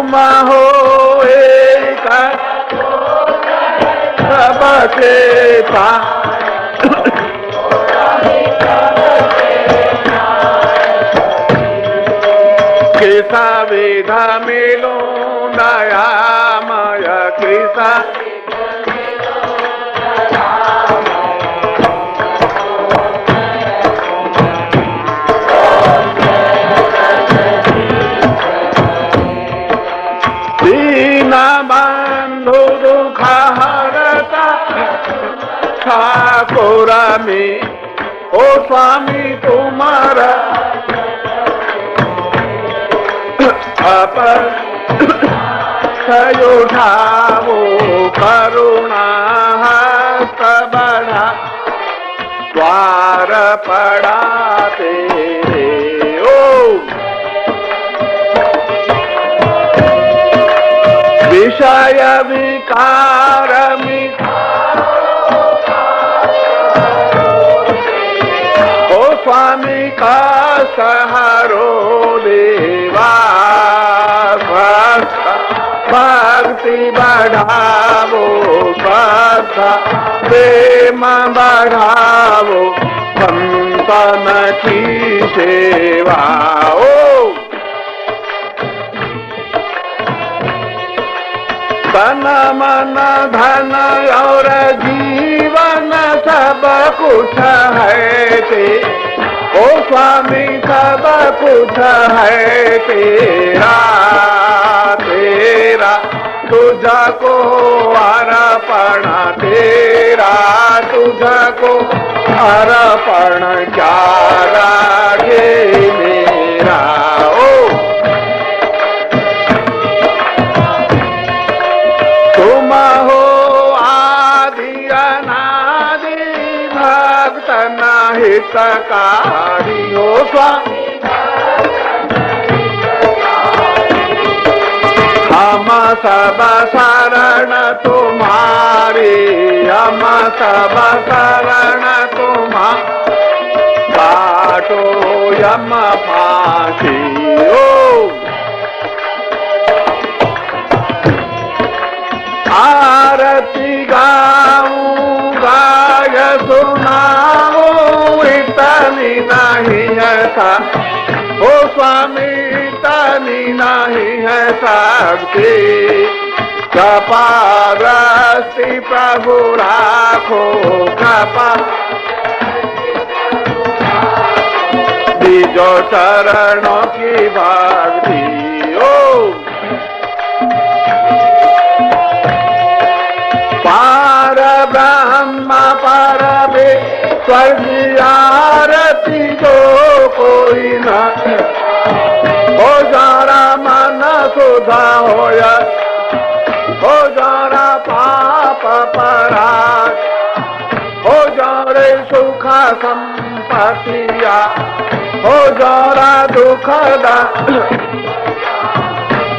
तुम हो एक सबके कृष्ण विध मिलो दयामय कृष्ण दीन बंधु दुख हरता ठाकुर में ओ स्वामी तुम्हारा अपर उठाओ करुणा हस्त बढ़ा द्वार पड़ा तेरे ओ विषय विकार ओ स्वामी का सहारो देवा भक्ति बढ़ावो श्रद्धा प्रेम बढ़ावो संतन की सेवा ओ तन मन धन और जीवन सब कुछ है ते ओ स्वामी सब कुछ है तेरा तेरा तुझको अर्पण तेरा तुझको अर्पण क्या रागे मेरा ओ तुम हो आदि अनादि भक्त हितकारी हो स्वामी हम सब शरण तुम्हारे हम सब शरण तुम्हारे काटो यम फांसी ओ आरती गाऊं गाय सुनाऊं इतनी नहीं है था ओ स्वामी इतनी नहीं है शक्ति कृपा रस्ती प्रभु राखो कृपा बीजो चरणों की भक्ति ओ पार ब्रह्म पर स्वर्गीय आरती जो कोई न हो जरा मन सुधा हो जरा पाप पराग हो जरे सुख संपत्तिया हो जरा दुख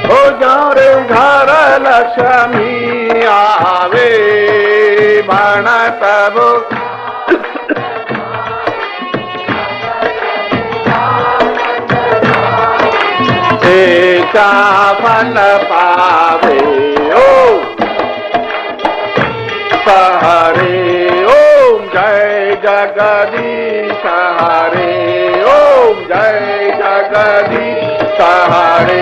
हो जरे घर लक्ष्मी आवे बण तब का फल पावे ओ हरे ओम जय जगदीश हरे ओम जय जगदीश हरे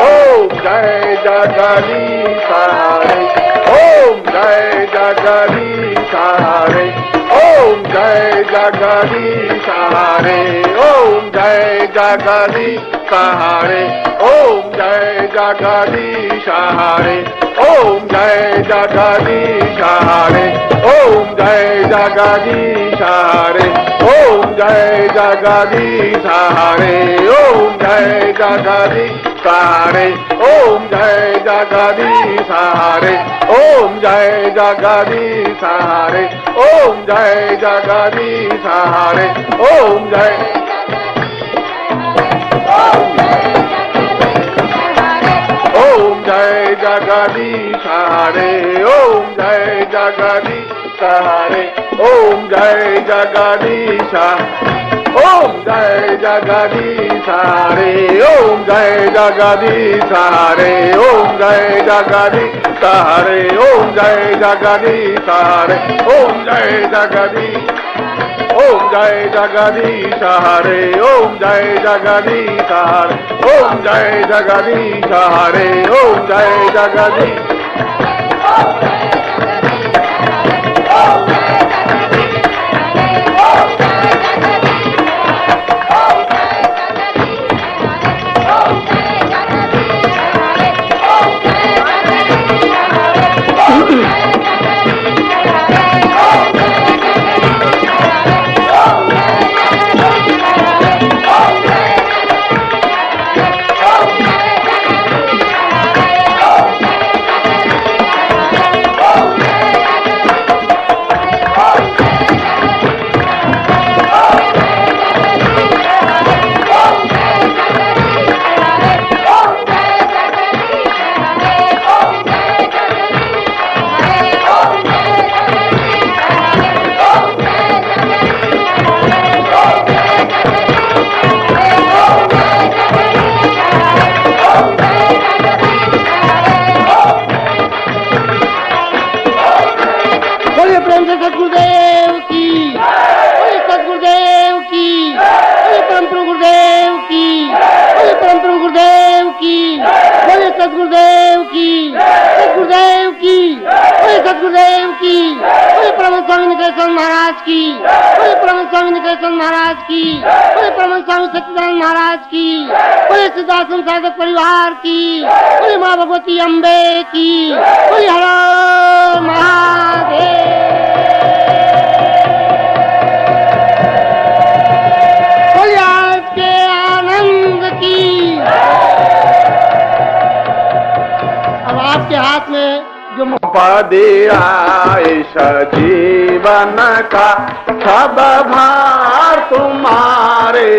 ओम जय जगदीश हरे ओम जय जगदीश हरे ओम जय जगदीश हरे ओम जय जगदीश हरे ओम जय जगदीश हरे ओम जय जगदीश हरे ओम जय जगदीश हरे ओम जय जगदीश हरे ओम जय जगदीश हरे ओम जय जगदीश हरे ओम जय जगदीश हरे ओम जय जगदीश हरे ओम जय ओम जय जगदीश हरे ओम जय जगदीश हरे ओम जय जगदीश ओम जय जगदीश हरे ओम जय जगदीश हरे, ओम जय जगदीश हरे, ओम जय जगदीश हरे, ओम जय जगदीश, ओम जय जगदीश हरे, ओम जय जगदीश हरे, ओम जय जगदीश हरे, ओम जय जगदीश। सतगुरुदेव की, सतगुरुदेव की, परम प्रभु गुरुदेव की, परम प्रभु गुरुदेव की, बोले सतगुरुदेव की, सतगुरुदेव की, सतगुरुदेव की, परम स्वामी निकेतन महाराज की, परम स्वामी निकेतन महाराज की, परम स्वामी सच्चिदानंद महाराज की, सिद्धाश्रम साधक परिवार की, माँ भगवती अम्बे की, हर महादेव। आपके हाथ में जो दिया इस जीवन का सब भार तुम्हारे,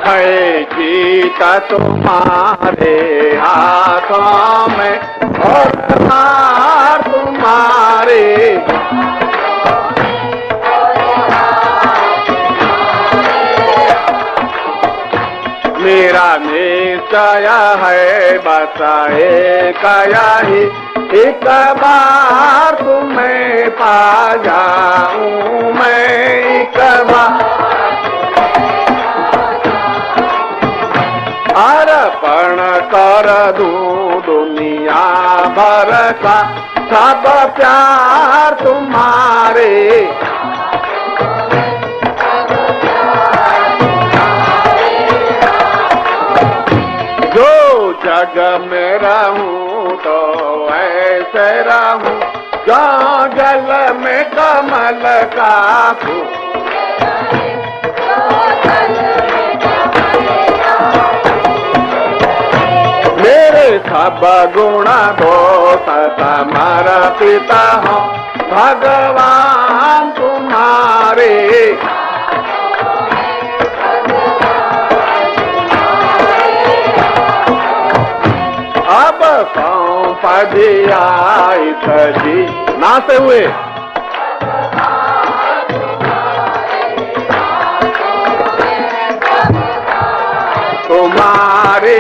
है जीता तुम्हारे हाथों में और हार तुम्हारे, मेरा निश्चय है बताए कया ही एक बार तुम्हें पा जाऊं मैं, एक बार अर्पण कर दूं दुनिया भर का सब प्यार तुम्हारे, जग में रहूं तो ऐसे रहूं जो जल में कमल का फूल, मेरे सब गुण दोष समर्पित हो भगवान तुम्हारे, अब सौंप दिया इस जी नाते हुए तुम्हारे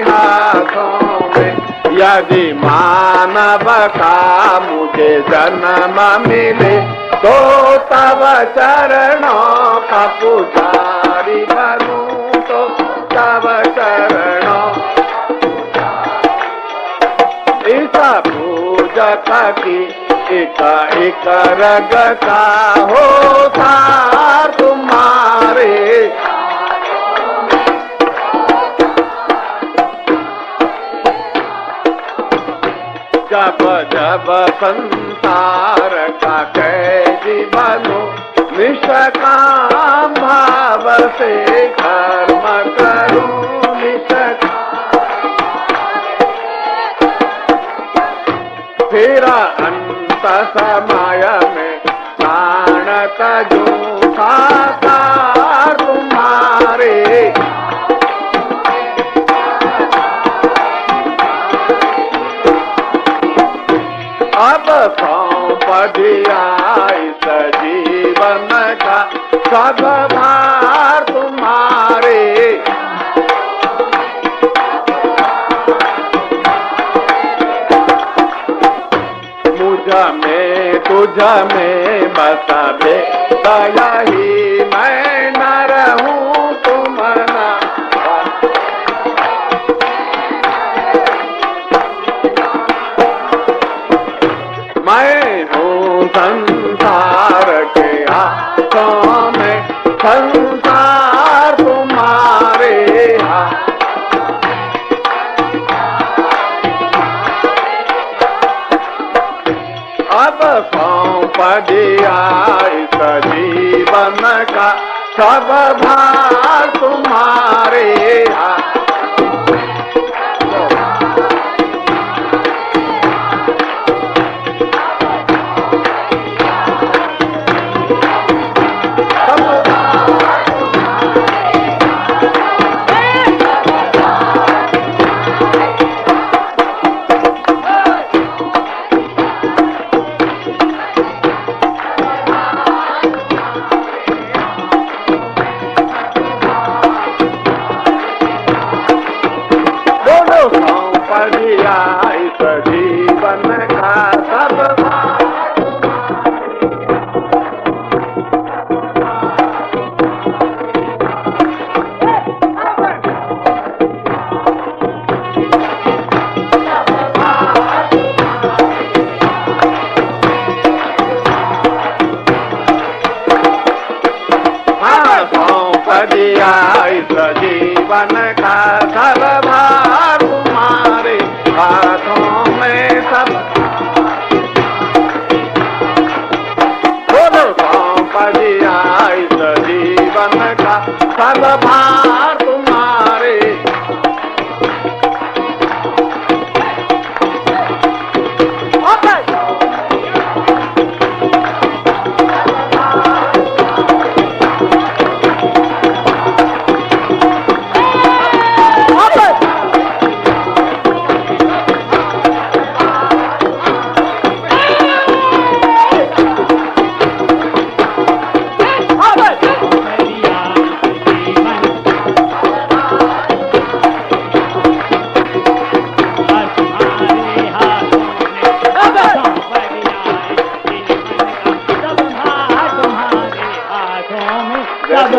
हाथों में, यदि मानव का मुझे जन्म मिले तो तब चरणों का पुजारी बनूं, तो तब चरणों पूजक की एक रग का हो सार तुम्हारे, जब जब संसार का कैदी बनो निष्काम भाव से कर्म करूं, निष्काम फिर अंत समय में प्राण तजूं साकार तुम्हारे, अब सौंप दिया इस सब भार तुम्हारे। तुझ में बसा बे दया ही मैं न रहूं तुम ना। मैं हूँ संसार के हाथों में, संसार तुम्हारे हाथ। अब सौंप दिया इस जीवन का सब भार तुम्हारे हाथ। जीवन का सब भार तुम्हारे हाथों में सब। सौंप दिया इस जीवन का सब भार तुम्हारे।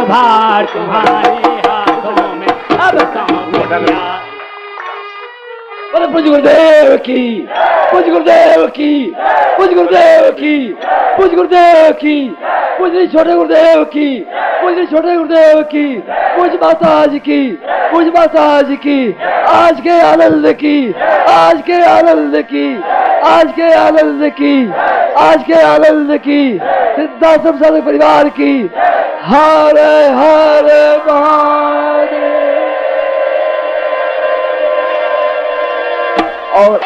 भार तुम्हारे हाथों में अब सौंप दिया। बोले पूज्य गुरुदेव की, पूज्य गुरुदेव की, पूज्य गुरुदेव की, पूज्य गुरुदेव की, पूज्य छोटे गुरुदेव की, पूज्य छोटे गुरुदेव की, पूज्य माता जी की, पूज्य माता जी की, आज के आनंद की, आज के आनंद की, आज के आनंद की, आज के आनंद की, सिद्धाश्रम साधक परिवार की। हर हर महादेव। और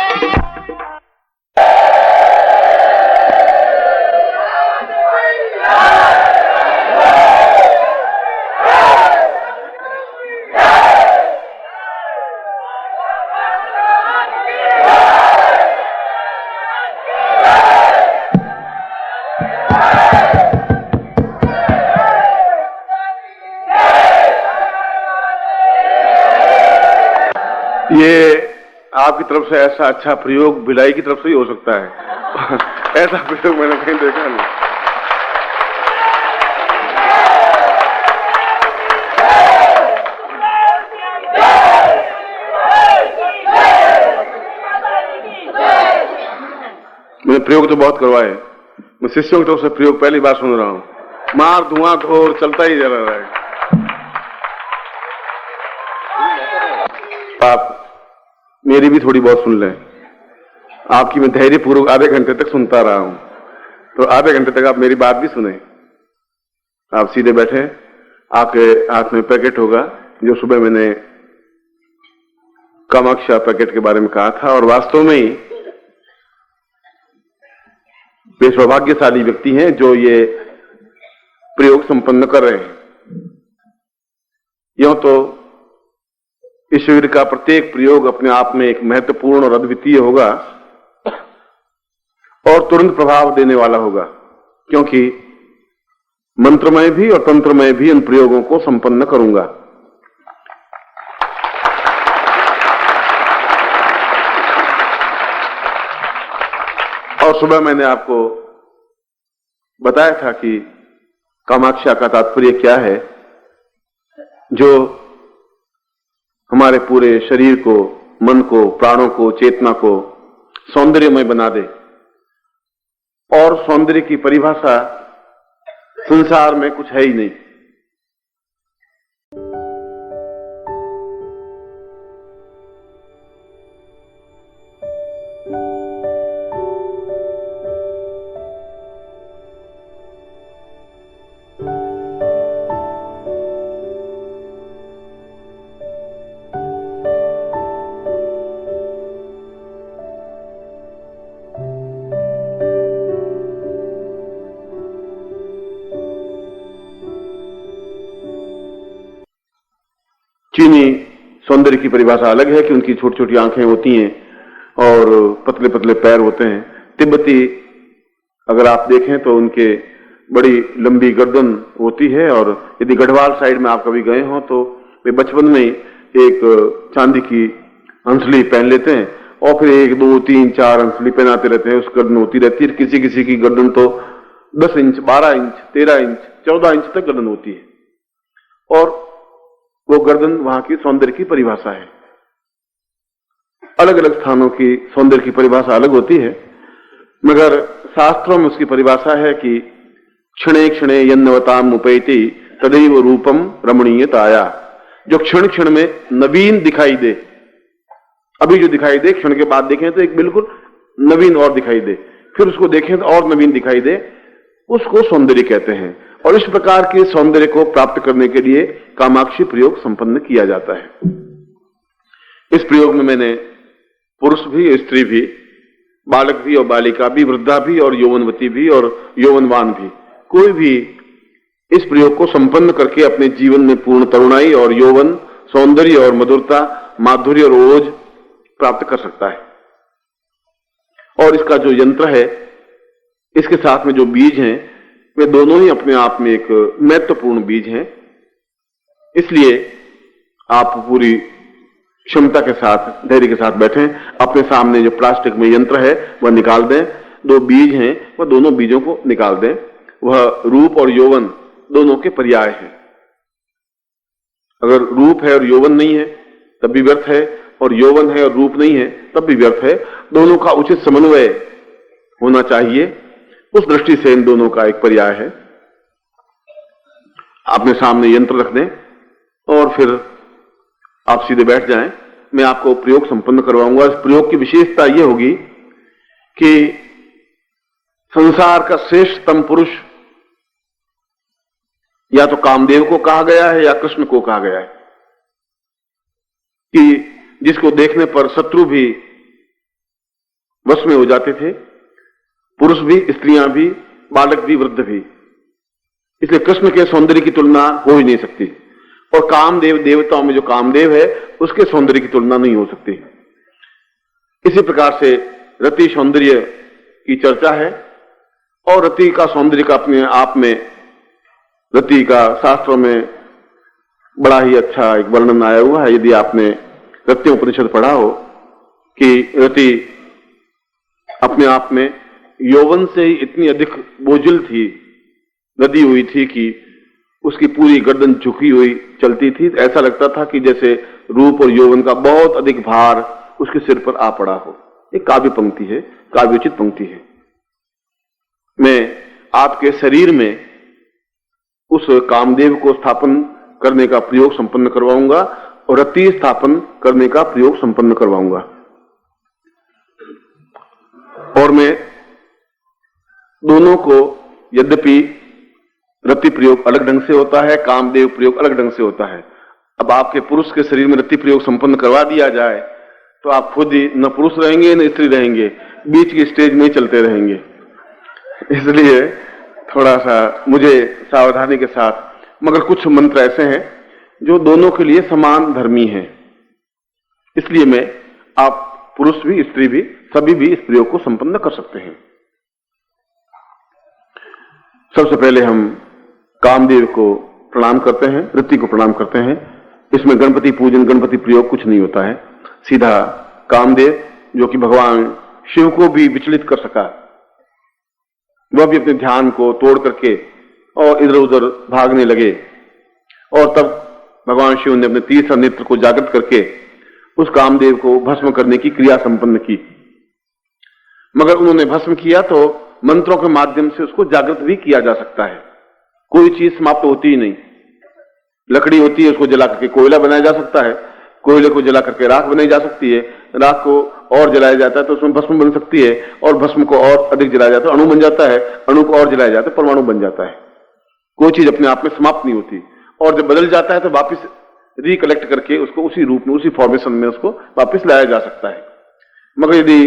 ये आपकी तरफ से ऐसा अच्छा प्रयोग भिलाई की तरफ से ही हो सकता है। ऐसा प्रयोग मैंने कहीं देखा नहीं। मैंने प्रयोग तो बहुत करवाए, मैं शिष्यों की तरफ से प्रयोग पहली बार सुन रहा हूँ। मार धुआं घोर चलता ही जा रहा है। आप मेरी भी थोड़ी बहुत सुन लें। आपकी मैं धैर्य पूर्वक आधे घंटे तक सुनता रहा हूं, तो आधे घंटे तक आप मेरी बात भी सुने। आप सीधे बैठे, आपके हाथ में पैकेट होगा जो सुबह मैंने कामाक्षा पैकेट के बारे में कहा था, और वास्तव में ही वे सौभाग्यशाली व्यक्ति हैं जो ये प्रयोग संपन्न कर रहे हैं। यूं तो इस शिविर का प्रत्येक प्रयोग अपने आप में एक महत्वपूर्ण और अद्वितीय होगा और तुरंत प्रभाव देने वाला होगा, क्योंकि मंत्रमय भी और तंत्रमय भी इन प्रयोगों को संपन्न करूंगा। और सुबह मैंने आपको बताया था कि कामाक्षा का तात्पर्य क्या है, जो हमारे पूरे शरीर को, मन को, प्राणों को, चेतना को सौंदर्यमय बना दे। और सौंदर्य की परिभाषा संसार में कुछ है ही नहीं। चीनी सौंदर्य की परिभाषा अलग है कि उनकी छोटी छोटी आंखें होती हैं और पतले पतले पैर होते हैं। तिब्बती अगर आप देखें तो उनके बड़ी लंबी गर्दन होती है, और यदि गढ़वाल साइड में आप कभी गए हो तो वे बचपन में ही एक चांदी की हंसली पहन लेते हैं और फिर 1, 2, 3, 4 हंसली पहनाते रहते हैं। उस गर्दन होती रहती है। किसी किसी की गर्दन तो 10 इंच, 12 इंच, 13 इंच, 14 इंच तक गर्दन होती है, और वो गर्दन वहां की सौंदर्य की परिभाषा है। अलग अलग स्थानों की सौंदर्य की परिभाषा अलग होती है, मगर शास्त्रों में उसकी परिभाषा है कि क्षणे क्षणे यन्नवताम उपैति तदैव रूपम रमणीयताया। जो क्षण क्षण में नवीन दिखाई दे, अभी जो दिखाई दे क्षण के बाद देखें तो एक बिल्कुल नवीन और दिखाई दे, फिर उसको देखें तो और नवीन दिखाई दे, उसको सौंदर्य कहते हैं। और इस प्रकार के सौंदर्य को प्राप्त करने के लिए कामाक्षी प्रयोग संपन्न किया जाता है। इस प्रयोग में मैंने पुरुष भी, स्त्री भी, बालक भी और बालिका भी, वृद्धा भी और यौवनवती भी और यौवनवान भी, कोई भी इस प्रयोग को संपन्न करके अपने जीवन में पूर्ण तरुणाई और यौवन, सौंदर्य और मधुरता, माधुर्य और ओज प्राप्त कर सकता है। और इसका जो यंत्र है, इसके साथ में जो बीज हैं, वे दोनों ही अपने आप में एक महत्वपूर्ण बीज हैं। इसलिए आप पूरी क्षमता के साथ, धैर्य के साथ बैठें। अपने सामने जो प्लास्टिक में यंत्र है वह निकाल दें। 2 बीज हैं, वह दोनों बीजों को निकाल दें। वह रूप और यौवन दोनों के पर्याय है। अगर रूप है और यौवन नहीं है तब भी व्यर्थ है, और यौवन है और रूप नहीं है तब भी व्यर्थ है। दोनों का उचित समन्वय होना चाहिए। उस दृष्टि से इन दोनों का एक पर्याय है। अपने सामने यंत्र रख दें और फिर आप सीधे बैठ जाएं। मैं आपको प्रयोग संपन्न करवाऊंगा। इस प्रयोग की विशेषता यह होगी कि संसार का श्रेष्ठतम पुरुष या तो कामदेव को कहा गया है या कृष्ण को कहा गया है, कि जिसको देखने पर शत्रु भी वश में हो जाते थे, पुरुष भी, स्त्रियां भी, बालक भी, वृद्ध भी। इसलिए कृष्ण के सौंदर्य की तुलना हो ही नहीं सकती, और कामदेव, देवताओं में जो कामदेव है उसके सौंदर्य की तुलना नहीं हो सकती। इसी प्रकार से रति सौंदर्य की चर्चा है, और रति का सौंदर्य का अपने आप में, रति का शास्त्रों में बड़ा ही अच्छा एक वर्णन आया हुआ है। यदि आपने रति उपनिषद पढ़ा हो कि रति अपने आप में यौवन से ही इतनी अधिक बोझिल थी, लदी हुई थी कि उसकी पूरी गर्दन झुकी हुई चलती थी। ऐसा लगता था कि जैसे रूप और यौवन का बहुत अधिक भार उसके सिर पर आ पड़ा हो। एक काव्य पंक्ति है, काव्योचित पंक्ति है। मैं आपके शरीर में उस कामदेव को स्थापन करने का प्रयोग संपन्न करवाऊंगा और रति स्थापन करने का प्रयोग संपन्न करवाऊंगा। और मैं दोनों को, यद्यपि रति प्रयोग अलग ढंग से होता है, कामदेव प्रयोग अलग ढंग से होता है। अब आपके पुरुष के शरीर में रति प्रयोग संपन्न करवा दिया जाए तो आप खुद ही न पुरुष रहेंगे न स्त्री रहेंगे, बीच की स्टेज में चलते रहेंगे। इसलिए थोड़ा सा मुझे सावधानी के साथ, मगर कुछ मंत्र ऐसे हैं जो दोनों के लिए समान धर्मी हैं। इसलिए मैं, आप पुरुष भी, स्त्री भी, सभी भी इस प्रयोग को संपन्न कर सकते हैं। सबसे पहले हम कामदेव को प्रणाम करते हैं, रति को प्रणाम करते हैं। इसमें गणपति पूजन, गणपति प्रयोग कुछ नहीं होता है। सीधा कामदेव जो कि भगवान शिव को भी विचलित कर सका, वह भी अपने ध्यान को तोड़ करके और इधर उधर भागने लगे, और तब भगवान शिव ने अपने तीसरा नेत्र को जागृत करके उस कामदेव को भस्म करने की क्रिया संपन्न की। मगर उन्होंने भस्म किया तो मंत्रों के माध्यम से उसको जागृत भी किया जा सकता है। कोई चीज समाप्त होती ही नहीं। लकड़ी होती है, उसको जला करके कोयला बनाया जा सकता है, कोयले को जला करके राख बनाई जा सकती है, राख को और जलाया जाता है तो उसमें भस्म बन सकती है, और भस्म को और अधिक जलाया जाता है, अणु बन जाता है, अणु को और जलाया जाता है, परमाणु बन जाता है। कोई चीज अपने आप में समाप्त नहीं होती, और जब बदल जाता है तो वापिस रिकलेक्ट करके उसको उसी रूप में, उसी फॉर्मेशन में उसको वापिस लाया जा सकता है। मगर यदि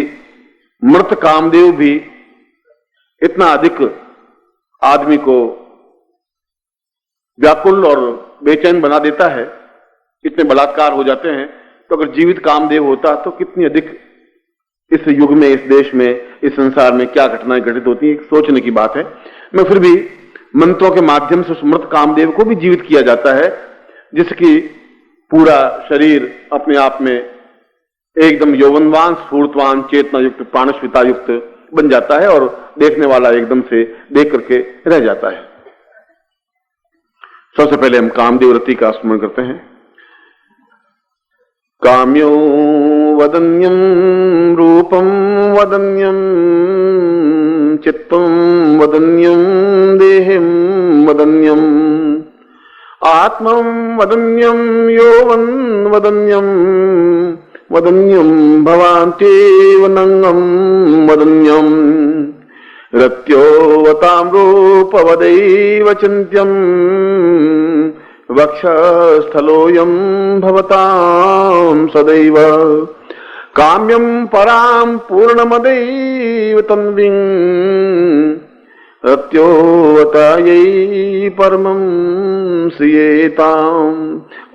मृत कामदेव भी इतना अधिक आदमी को व्याकुल और बेचैन बना देता है, इतने बलात्कार हो जाते हैं, तो अगर जीवित कामदेव होता तो कितनी अधिक इस युग में, इस देश में, इस संसार में क्या घटनाएं घटित होती हैं, सोचने की बात है। मैं फिर भी मंत्रों के माध्यम से उस मृत कामदेव को भी जीवित किया जाता है, जिसकी पूरा शरीर अपने आप में एकदम यौवनवान, स्फूर्तवान, चेतना युक्त, प्राणस्विता युक्त बन जाता है, और देखने वाला एकदम से देख करके रह जाता है। सबसे पहले हम कामदेव रति का स्मरण करते हैं। काम्यो वदन्यम रूपम वदन्यम चित्तम वदन्यम देहम वदन्यम आत्मं वदन्यम यौवन वदन्यम वदन्यम भवान्तेव नंगम वदन्यम रत्योवतां रूपवदैव चिन्त्यं वक्षस्थलोऽयं भवतां सदैव काम्यं परां पूर्णमदैव तन्वीं रत्योवतायै परमं श्रियेताम्।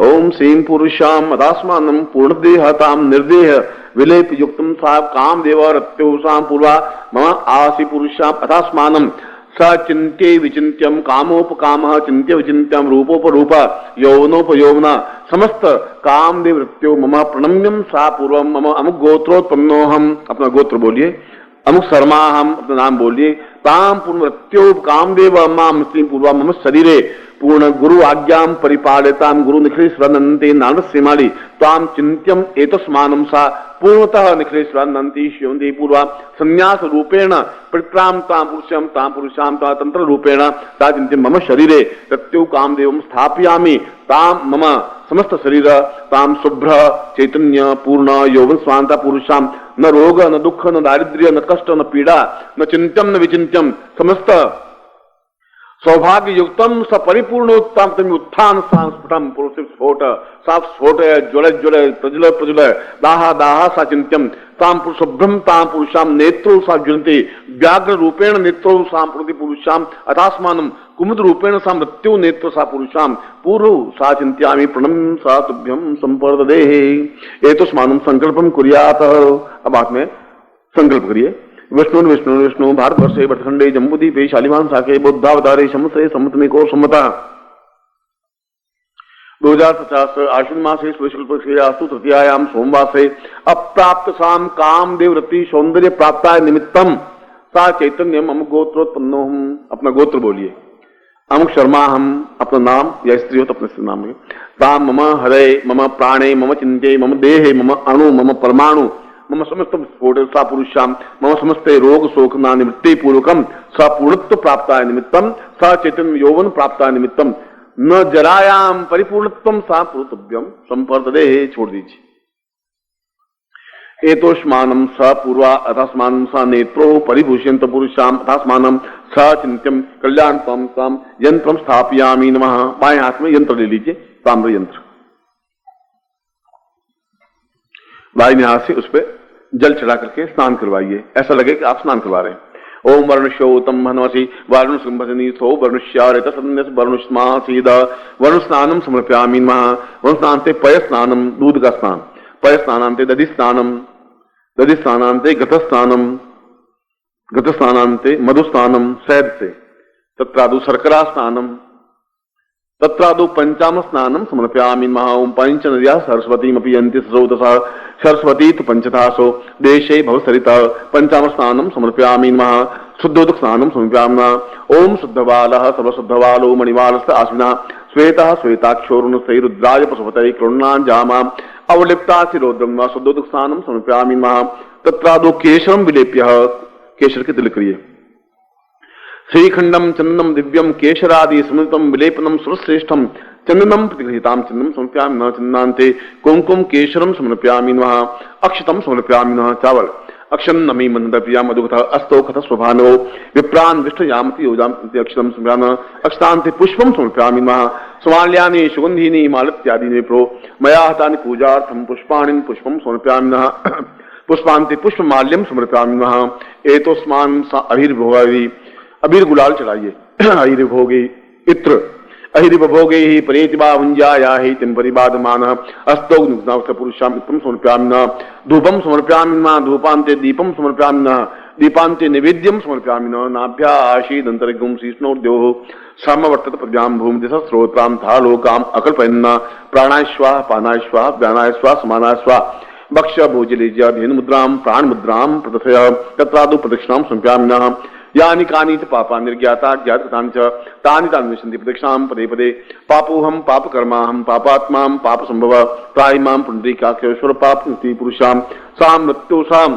ओम श्रीं पुरुषां अदास्मानं पूर्णदेहतां निर्देह विलेप युक्तम सा कामदेव रत्योसां पूर्वा मम आसि पुरुषां अथास्मानं स चिन्त्ये विचिन्त्यं कामोपकामः चिन्त्य विचिन्त्यं रूपोपरूप यौवनोपयौवना समस्त कामदेव रत्यो मम प्रणम्यं सा पूर्वम मम अमुक गोत्रोत्पन्नोहम, अपना गोत्र बोलिए, अमुक शर्मा हम, अपना नाम बोलिए, ताम पूर्ण रत्यो कामदेव माम श्रीं पूर्वा मम शरीरे पूर्ण गुरु आज्ञां परिपालितां गुरु निखिलेश्वरनन्ते नारदसीमाली ताम चिन्त्यम एतस्मानं सा पूर्णतः निखिलेश्वरनन्ति शिवन्ति पूर्वा संन्यास रूपेण प्रक्राम तां पुरुषां ता तंत्र रूपेण ता चिन्त्यम मम शरीरे रत्यो कामदेवं स्थापयामि ताम मम समस्त शरीर ताम शुभ्र चैतन्य पूर्ण यौवन स्वांता पुरुषां न रोग न दुख न दारिद्र्य न कष्ट न पीड़ा न चिंत्यम न विचिंत्यम समस्त सौभाग्य युक्तम स परिपूर्णोत्तम उत्थान सांस्फुटम पुरुष स्फोट सा स्फोट ज्वल ज्वल प्रज्वल प्रज्वल दाह दाह सा चिंत्यम ताम शुभ्रम ताम पुरुषाम नेत्रो सा ज्वलन्ति व्याघ्र रूपेण नेत्रो सा प्रति पुरुषाम अथास्मानं कुमुद रूपेण सा मृत्यु नेत्र सा पुरुषाम पूर्व सा चिंत्यामि प्रणम सा तुभ्यम संपर्ददे। ये तो स्मानम संकल्पम कुर्यात। अब आप में संकल्प करिए। विष्णु विष्णु विष्णु भारतवर्षे भटखंडे जम्बूद्वीपे शालिवान शाखे बुद्धावतारे शमसे सम्मतमेको सम्मता 2050 आश्विन मासे शुक्ल आस्तु तृतीयायाम सोमवासे अप्राप्त साम कामदेव रति सौंदर्य प्राप्ताय निमित्तम सा चैतन्यम अमुक गोत्रोत्पन्नो हम, अपना गोत्र बोलिए, अमुक शर्मा हम, अपना नाम, या स्त्री हो तो अपने नाम है, ताम मम हृदय मम प्राणे मम चिंते मम देहे मम अणु मम परमाणु मम समस्त स्फोट सा पुरुषाम मम समस्ते रोग शोकना निवृत्ति पूर्वकम सा पूर्णत्व प्राप्ताय निमित्तम सा चैतन्य यौवन प्राप्ताय निमित्तम न जरायाम परिपूर्णत्वम सा पुरुतव्यम संपर्ददे। छोड़ दीजिए। एतोष्मानं स पूर्वा अथास्मानं स नेत्रो परिभूषयन्त पुरुषाम अथास्मानं स चिन्त्यम कल्याणत्वं तम यंत्रम स्थापयामि नमः। बाएं हाथ में यंत्र ले लीजिए, ताम्र यंत्र, दाहिने हाथ से उस पर जल चढ़ा करके स्नान करवाइए, ऐसा लगे कि आप स्नान करवा रहे हैं। ओम वर्णश्योतम हनवसी वारुण संभजनी सो वर्णश्यारेत सन्नस वर्णस्मासीद वरुण स्नानम समर्पयामि नमः। वरुण स्नान से पय स्नानम, दूध का स्नान, पय स्नानांते दधि स्नानम, दधि स्नानांते गत स्नानम, गत स्नानांते मधु स्नानम, शहद से, तत्रादु शर्करा स्नानम, तत्रादौ पंचाम स्नानम समर्पयामि नमः। ओम पंच नद्या सरस्वतीमपि यन्ति स्रोतसः सरस्वती तु पंचतासो देशे भवसरिता। पंचाम स्नानम समर्पयामि नमः। शुद्धोदक स्नानम समर्पयामि नमः। ओम शुद्धबालः सर्वशुद्धबालो मणिवालस्य आश्विनः श्वेतः श्वेताक्षोरुणस्थै रुद्राय पशुपतये कृण्णाञ्जामाम् अवलिप्ता शिरोद्रम वा शुद्धोदक स्नानम समर्पयामि नमः। तत्रादौ केशरम विलेप्य, केशर के तिलक करिए। श्रीखंडम चंदनम दिव्यम केशरादि स्मृतम विलेपनम सुरश्रेष्ठम चंदनम प्रतिगृहीताम चंदनम समर्पयामि नमः। चंदनान्ते कुंकुम केशरम समर्पयामि नमः। अक्षतम समर्पयामि नमः। चावल अक्षम नमी मंदप्रिया मधुकथ अस्तोखथ स्वभानो विप्रान विष्टयामति योजामति अक्षतम समर्पयामि नमः। अक्षतान्ते पुष्पम समर्पयामि नमः। स्वाल्यानि सुगंधीनि मालत्यादीनि विप्रो मया हतानि पूजार्थम पुष्पाणि पुष्पम समर्पयामि नमः। पुष्पान्ते पुष्पमाल्यम समर्पयामि नमः। एतोस्मान् अभिर्भोगादि अबीर गुलाल चढ़ाइए। अहिर भोगे इत्र अहिर भोगे ही परेतिबा भुंजाया ही तिम परिबाधमान अस्तौ नुग्नावत पुरुषाम इत्तम समर्पयामि नमः। धूपम समर्पयामि नमः। धूपान्ते दीपम समर्पयामि नमः। दीपान्ते नैवेद्यम समर्पयामि नमः। नाभ्या आशीदन्तरिगुं शीष्णोर्द्योः समवर्तत पद्याम भूमि दिशा स्रोत्राम था लोकाम अकल्पयन्ना प्राणाय स्वाहा पानाय स्वाहा व्यानाय स्वाहा समानाय स्वाहा भक्ष भोजलेज्य धेनु मुद्राम प्राण मुद्राम प्रदथय तत्रादौ प्रदक्षिणाम समर्पयामि नमः। यानि कानि च पापा निर्ज्ञाता ज्ञातानि च तानि तानि विशन्ति प्रदक्षिणां पदे पदे। पापोहम पापकर्माहम पापात्मां पाप संभव त्राहि मां पुण्डरीकाक्षेश्वर पापनिति पुरुषां सा मृत्युषां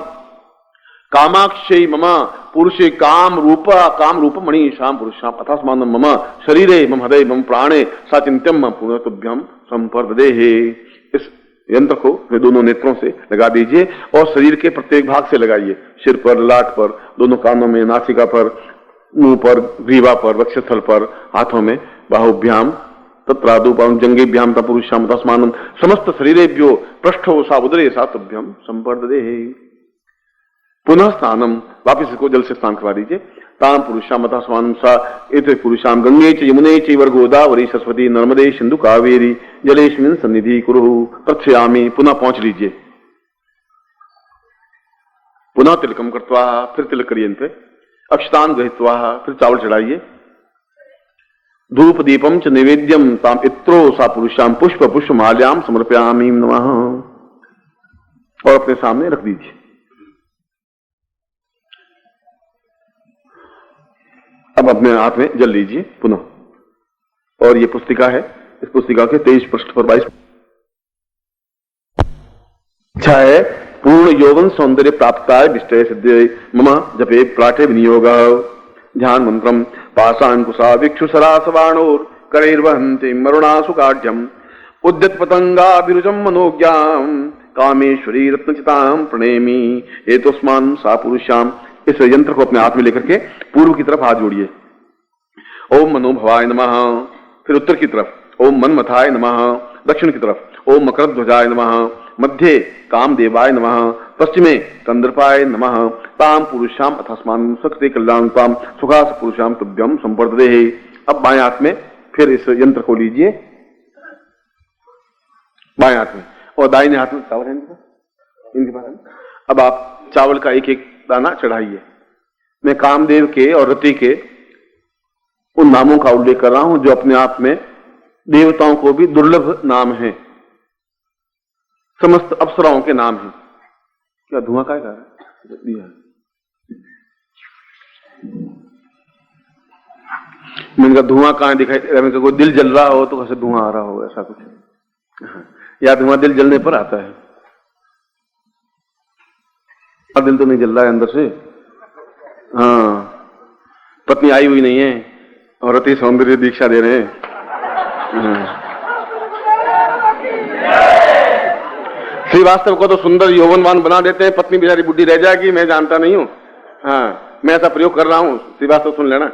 कामाक्षै मम पुरुषे काम रूप मणिषां पुरुषां अथास्मान् मम शरीरे मम हृदय मम प्राणे सा चिन्त्यं मम पुनः तुभ्यं संपर्ददेहे। इस यंत्र को वे दोनों नेत्रों से लगा दीजिए और शरीर के प्रत्येक भाग से लगाइए। सिर पर, लाट पर, दोनों कानों में, नासिका पर, मुंह पर, ग्रीवा पर, वक्षस्थल पर, हाथों में, बाहुभ्याम तत्रादुपां जंगेभ्याम तपुरुषाम तस्मानं समस्त शरीरेभ्यो पृष्ठो सा उदरे सा तुभ्यं संपर्ददेहे। पुनः स्नानम, वापिस इसको जल से स्नान करवा दीजिए। ताम पुरुषाम तस्मानं सा एते पुरुषाम गंगे च यमुने चैव गोदावरी सरस्वती नर्मदे सिंधु कावेरी जलेस्मिन् सन्निधि कुरु प्रक्षयामि। पुनः पहुंच लीजिए। पुनः तिलकम कृत्वा, फिर तिलक करिए इन पे। अक्षतान गृहीत्वा, फिर चावल चढ़ाइए। धूप दीपम च नैवेद्यम ताम इत्रो सा पुरुषाम पुष्प पुष्प माल्याम समर्पयामि नमः। और अपने सामने रख दीजिए। अब अपने हाथ में जल लीजिए पुनः। और ये पुस्तिका है, इस पुस्तिका के 23 पृष्ठ पर 22 अच्छा है। पूर्ण यौवन सौंदर्य प्राप्ताय विष्टय सिद्धे मम जपे प्राठे विनियोग। ध्यान मंत्रम पाशांकुशा विक्षु सरासवाणोर करैर्वहन्ति मरुणासु काढ्यम उद्यत पतंगा विरुजम मनोज्ञाम कामेश्वरी रत्नचिताम प्रणेमी। एतस्मान् सा पुरुषाम। इस यंत्र को अपने हाथ में लेकर के पूर्व की तरफ हाथ जोड़िए। ओम मनोभवाय नमः। फिर उत्तर की तरफ ओम मनमथाय नमः। दक्षिण की तरफ ओम मकरध्वजाय नमः। मध्य कामदेवाय नमः। पश्चिमे कंदर्पाय नमः। ताम पुरुषाम अथस्मान् सकते कल्याणताम सुखास पुरुषाम तुभ्यं संपर्ददेहे। अब बाएं हाथ में फिर इस यंत्र को लीजिए, बाएं हाथ में, और दाहिने हाथ में चावल है इनके पास। अब आप चावल का एक एक दाना चढ़ाइए। मैं कामदेव के और रति के उन नामों का उल्लेख कर रहा हूं जो अपने आप में देवताओं को भी दुर्लभ नाम है, समस्त अप्सराओं के नाम हैं। क्या धुआं का दिया? मैंने कहा धुआं कहां दिखाई? मैंने कहा कोई दिल जल रहा हो तो कैसे धुआं आ रहा हो, ऐसा कुछ। या धुआं दिल जलने पर आता है। दिल तो नहीं जल रहा है अंदर से। हाँ, पत्नी आई हुई नहीं है और अति सौंदर्य दीक्षा दे रहे हैं। श्रीवास्तव को तो सुंदर यौवनवान बना देते हैं, पत्नी बेचारी बुढ़ी रह जाएगी, मैं जानता नहीं हूं। हाँ, मैं ऐसा प्रयोग कर रहा हूं, श्रीवास्तव सुन लेना।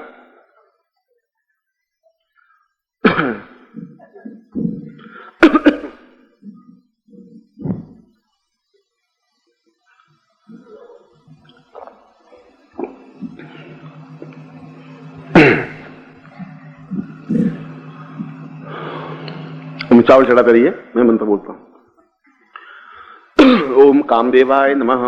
चावल चढ़ाते रहिए, मैं मंत्र बोलता हूं। ओम कामदेवाय नमः।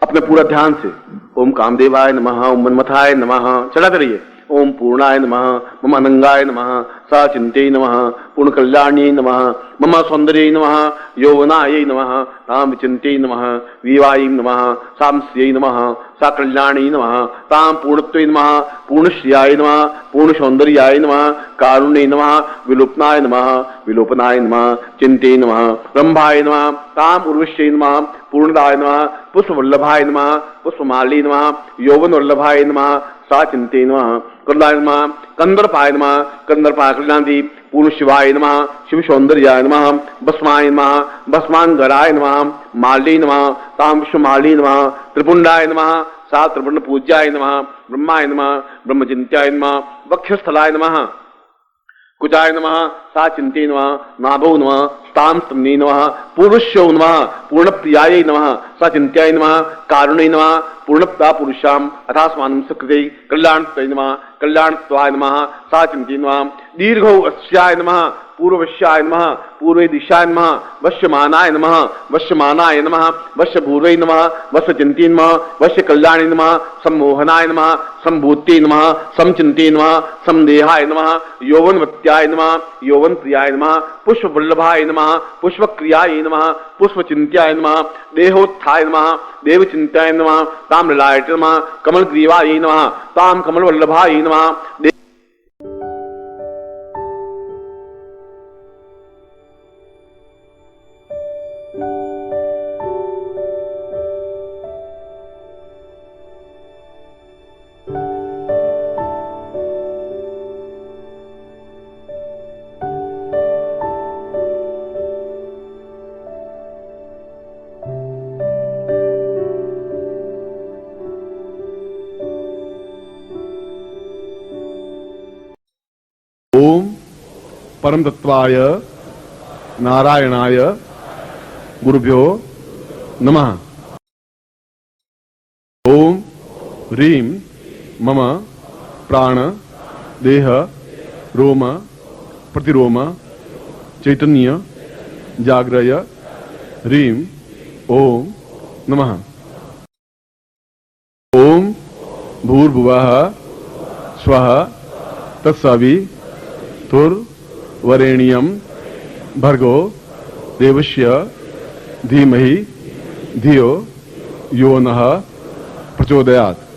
अपने पूरा ध्यान से ओम कामदेवाय नमः, ओम मनमथाय नमः चढ़ाते रहिए। ओम पूर्णाय नमः, मम अनंगाय नमः, साचिन्त्यै नमः, पूर्णकल्याण्यै नमः, मम सौन्दर्यै नमः, यौवनायै नमः, तां विचिन्त्यै नमः, विवायै नमः, सांस्यै नमः, साकल्याण्यै नमः, तां पूर्णत्वै नमः, पूर्णश्रियाय नमः, पूर्णसौन्दर्याय नमः, कारुण्यै नमः, विलोपनाय नमः, विलोपनाय नमः, चिन्त्यै नमः, रंभाय नमः, तां उर्वश्यै नमः, पूर्णदाय नमः, पुष्पवल्लभाय नमः, पुष्पमाल्यै नमः, यौवनवल्लभाय नमः, साचिन्त्यै नमः, कंदाय नमः, कंदर्पाय नमः, कंदर्पाय कल्याणी, पूर्ण शिवाय नमः, शिव सौंदर्याय नमः, भस्माय नमः, भस्मांगराय नमः, माल्यै नमः, तां विश्वमाल्यै नमः, त्रिपुंडाय नमः, सा त्रिपुंड पूज्याय नमः, ब्रह्माय नमः, ब्रह्मचिन्त्याय नमः, वक्षस्थलाय नमः, कुचाय नमः, सा चिन्त्यै नमः, नाभौ नमः, तां स्तम्यै नमः, पूर्णश्यौ नमः, पूर्णप्रियायै नमः, सा चिन्त्याय नमः, कारुण्यै नमः, पूर्णप्ता पुरुषां अथास्मानं सकृते कल्याणत्वै नमः, कल्याणत्वाय नमः, सा चिन्त्यै नमः, दीर्घौ अस्याय नमः, पूर्ववश्याय नमः, पूर्वे दिशाय नमः, वश्यमानाय नमः, वश्यमानाय नमः, वश्यभूर्वै नमः, वश्यचिन्त्यै नमः, वश्यकल्याणे नमः, सम्मोहनाय नमः, सम्भूत्यै नमः, समचिन्त्यै नमः, समदेहाय नमः, यौवनवत्याय नमः, यौवनप्रियाय नमः, पुष्पवल्लभाय नमः, पुष्पक्रियाय नमः, पुष्पचिन्त्याय नमः, देहोत्थाय नमः, देवचिन्त्याय नमः, ताम्रलाय नमः, कमलग्रीवाय नमः, तां कमलवल्लभाय नमः। ओम परम तत्वाय नारायणाय गुरुभ्यो नमः। ओम ह्रीं मम प्राण देह रोम प्रतिरोम चैतन्य जाग्रय ह्रीं ओम नमः। ओम भूर्भुवः स्वः तत्सवितुर्वरेण्यं भर्गो देवस्य धीमहि धियो यो नः प्रचोदयात्।